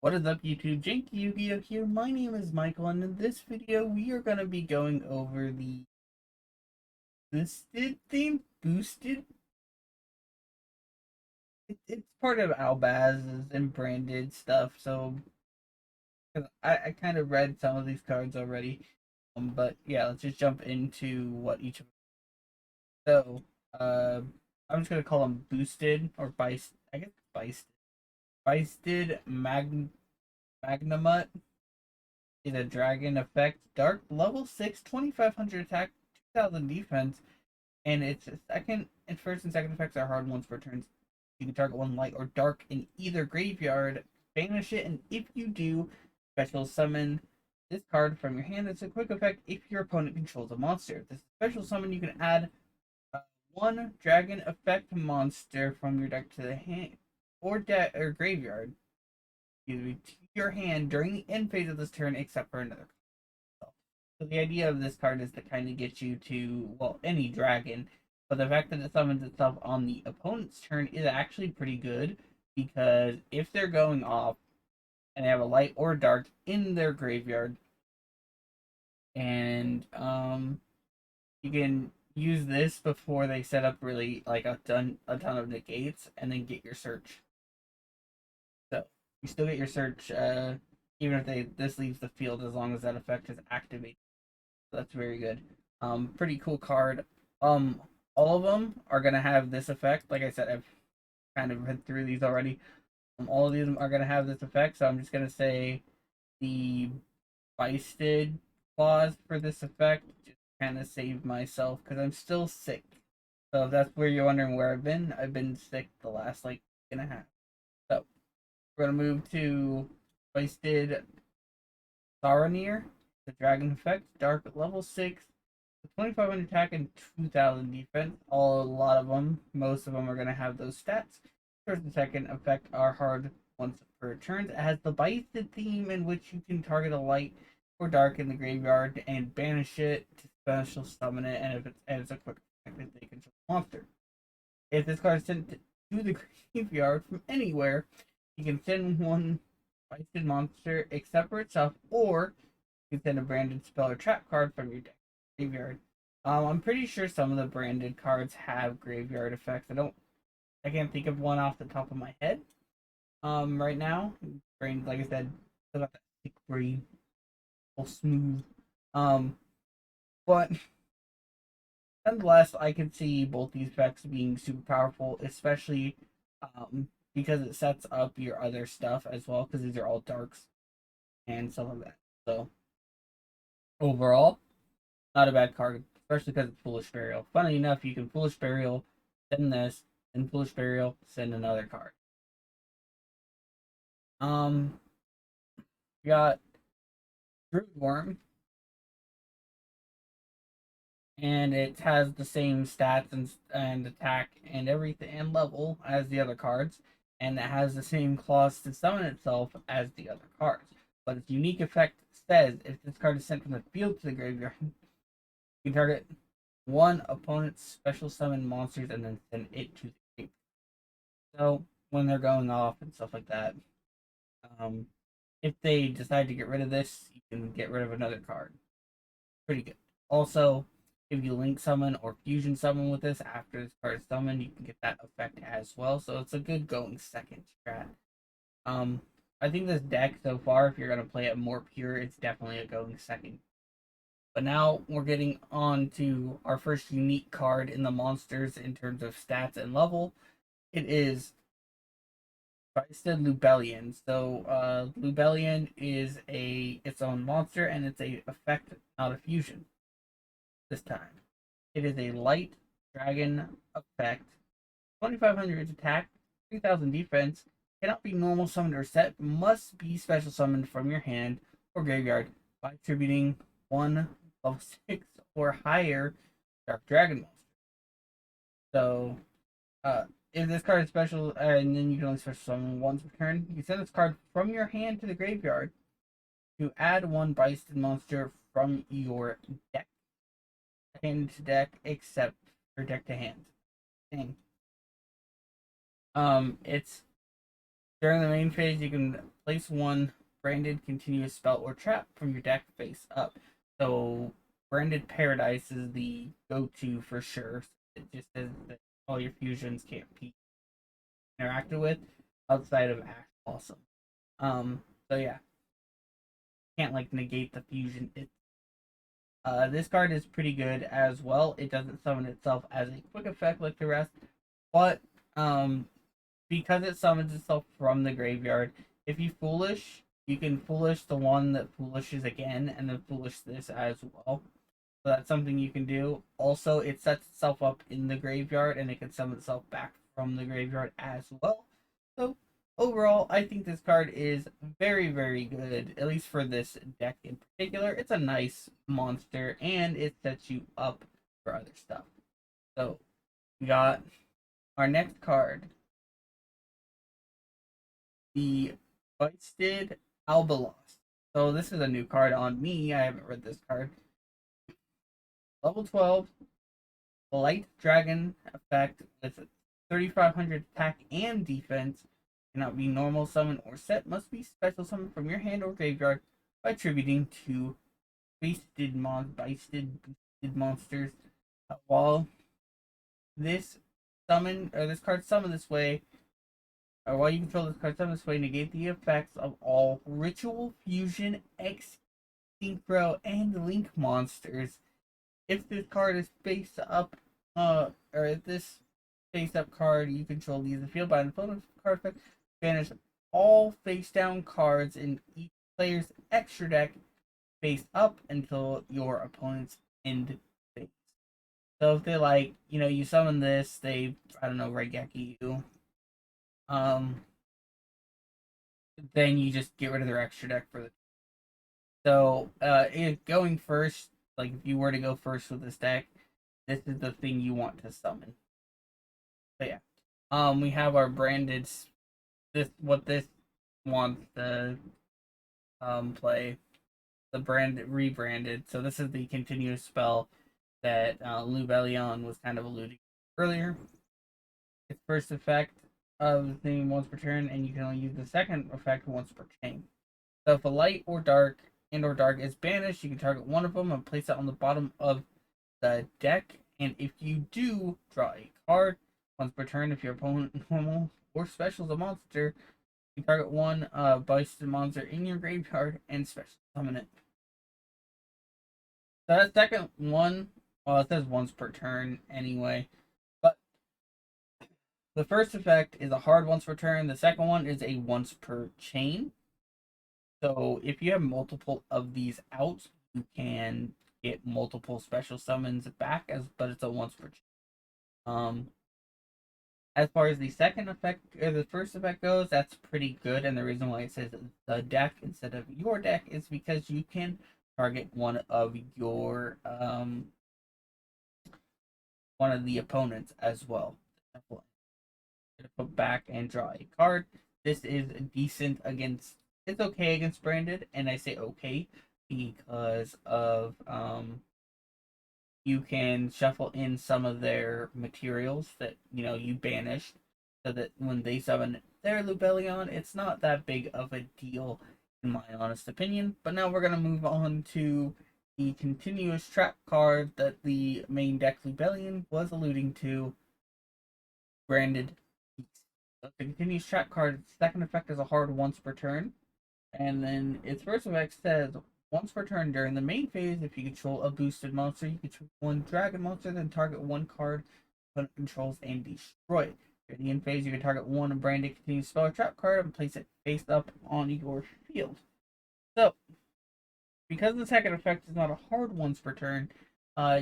What is up, YouTube? JankyYGO here. My name is Michael, and in this video, we are going to be going over the boosted theme. Boosted? It's part of Albaz's and branded stuff, so 'cause I kind of read some of these cards already. But yeah, let's just jump into what each of them. So, I'm just going to call them boosted or biced. I guess biced. Biced Magnamut is a dragon effect. Dark, level 6, 2500 attack, 2000 defense, and its second and first and second effects are hard ones for turns. You can target one light or dark in either graveyard, banish it, and if you do, special summon this card from your hand. It's a quick effect if your opponent controls a monster. If this is a special summon, you can add one dragon effect monster from your deck to the hand or graveyard, excuse me, to your hand during the end phase of this turn, except for another. So the idea of this card is to kind of get you to, well, any dragon, but the fact that it summons itself on the opponent's turn is actually pretty good, because if they're going off and they have a light or dark in their graveyard, and you can use this before they set up really like a ton of negates, and then get your search. So you still get your search, even if this leaves the field, as long as that effect is activated. So that's very good. Pretty cool card. All of them are gonna have this effect. Like I said, I've kind of read through these already. All of these are gonna have this effect. So I'm just gonna say the Bisted clause for this effect. Just kind of save myself because I'm still sick. So if that's where you're wondering where I've been sick the last like week and a half. So we're gonna move to Bisted Saronir, the dragon effect, dark level 6, 2500 attack and 2000 defense. A lot of them, most of them are going to have those stats. First and second effect are hard once per turn. It has the Bisted theme, in which you can target a light or dark in the graveyard and banish it to special summon it, and if it's a quick effect, if they control the monster. If this card is sent to the graveyard from anywhere, you can send one Bisted monster except for itself, or you can send a branded spell or trap card from your deck graveyard. I'm pretty sure some of the branded cards have graveyard effects. I can't think of one off the top of my head. Right now, brain, like I said, still got that thick brain, all smooth. Um, but nonetheless, I can see both these effects being super powerful, especially because it sets up your other stuff as well, because these are all darks and stuff like that. So overall, not a bad card, especially because it's Foolish Burial. Funny enough, you can Foolish Burial, send this, and Foolish Burial, send another card. We got Broodworm, and it has the same stats and attack and everything and level as the other cards, and it has the same clause to summon itself as the other cards. But its unique effect says if this card is sent from the field to the graveyard, you can target one opponent's special summon monsters and then send it to the graveyard. So when they're going off and stuff like that, if they decide to get rid of this, you can get rid of another card. Pretty good. Also, if you link summon or fusion summon with this after this card is summoned, you can get that effect as well. So it's a good going second strat. I think this deck so far, if you're gonna play it more pure, it's definitely a going second. But now we're getting on to our first unique card in the monsters in terms of stats and level. It is Bisted Lubellion. So Lubellion is its own monster, and it's a effect, not a fusion. This time, it is a light dragon effect, 2500 attack, 3000 defense. Cannot be normal summoned or set. Must be special summoned from your hand or graveyard by attributing one level 6 or higher dark dragon monster. So, if this card is special, and then you can only special summon once per turn, you send this card from your hand to the graveyard to add one Bisted monster from your deck. Hand to deck, except for deck to hand. Dang. It's during the main phase, you can place one branded continuous spell or trap from your deck face up. So branded Paradise is the go-to for sure. It just says that all your fusions can't be interacted with outside of Act Awesome. So yeah, can't like negate the fusion. This card is pretty good as well. It doesn't summon itself as a quick effect like the rest, but because it summons itself from the graveyard, if you foolish, you can foolish the one that foolishes again, and then foolish this as well. So that's something you can do. Also, it sets itself up in the graveyard, and it can summon itself back from the graveyard as well. So overall, I think this card is very, very good, at least for this deck in particular. It's a nice monster, and it sets you up for other stuff. So we got our next card, the Feisted Alba. So this is a new card on me. I haven't read this card. Level 12, Light Dragon effect with 3,500 attack and defense. Cannot be normal summon or set. Must be special summon from your hand or graveyard by attributing to boosted monsters. While this card summon this way, or while you control this card summon this way, negate the effects of all Ritual, Fusion, X, Synchro, and Link monsters. If this card is face up, or if this face up card you control leaves the field by an opponent's card effect, banish all face down cards in each player's extra deck face up until your opponent's end phase. So if they like, you summon this, they, I don't know, Regeki you, then you just get rid of their extra deck for the. So, going first, like if you were to go first with this deck, this is the thing you want to summon. So yeah, we have our branded. This wants to play the brand rebranded. So this is the continuous spell that Lubellion was kind of alluding to earlier. Its first effect of the thing once per turn, and you can only use the second effect once per chain. So if a light or dark is banished, you can target one of them and place it on the bottom of the deck. And if you do, draw a card once per turn. If your opponent normal or special is a monster, you target one boosted monster in your graveyard and special summon it. So that second one, well, it says once per turn anyway. But the first effect is a hard once per turn. The second one is a once per chain. So if you have multiple of these out, you can get multiple special summons back, but it's a once per chain. As far as the second effect or the first effect goes, that's pretty good, and the reason why it says the deck instead of your deck is because you can target one of your one of the opponents as well. Put back and draw a card. This is decent against. It's okay against branded, and I say okay because of you can shuffle in some of their materials that you banished, so that when they summon their Lubellion, it's not that big of a deal, in my honest opinion. But now we're gonna move on to the continuous trap card that the main deck Lubellion was alluding to, branded. So the continuous trap card, second effect is a hard once per turn, and then its first effect says once per turn during the main phase, if you control a boosted monster, you control one dragon monster, then target one card opponent controls and destroy it. During the end phase, you can target one branded continuous spell or trap card and place it face up on your field. So, because the second effect is not a hard once per turn,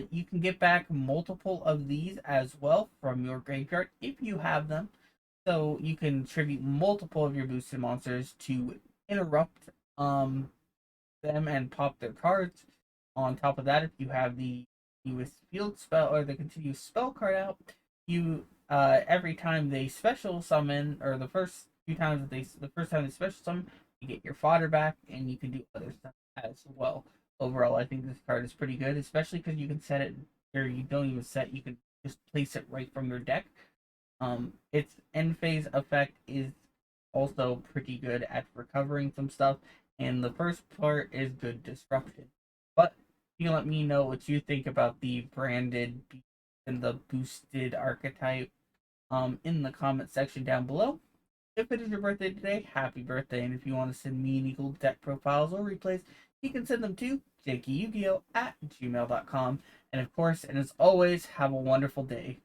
you can get back multiple of these as well from your graveyard if you have them. So you can tribute multiple of your boosted monsters to interrupt them and pop their cards. On top of that, if you have the continuous field spell or the continuous spell card out, you every time they special summon, or the first time they special summon, you get your fodder back, and you can do other stuff as well. Overall, I think this card is pretty good, especially because you can set it, or you don't even set, you can just place it right from your deck. Its end phase effect is also pretty good at recovering some stuff, and the first part is good disruption. But you can let me know what you think about the branded and the boosted archetype in the comment section down below. If it is your birthday today, happy birthday. And if you want to send me any cool deck profiles or replays, you can send them to JankyYGO at gmail.com. And of course, and as always, have a wonderful day.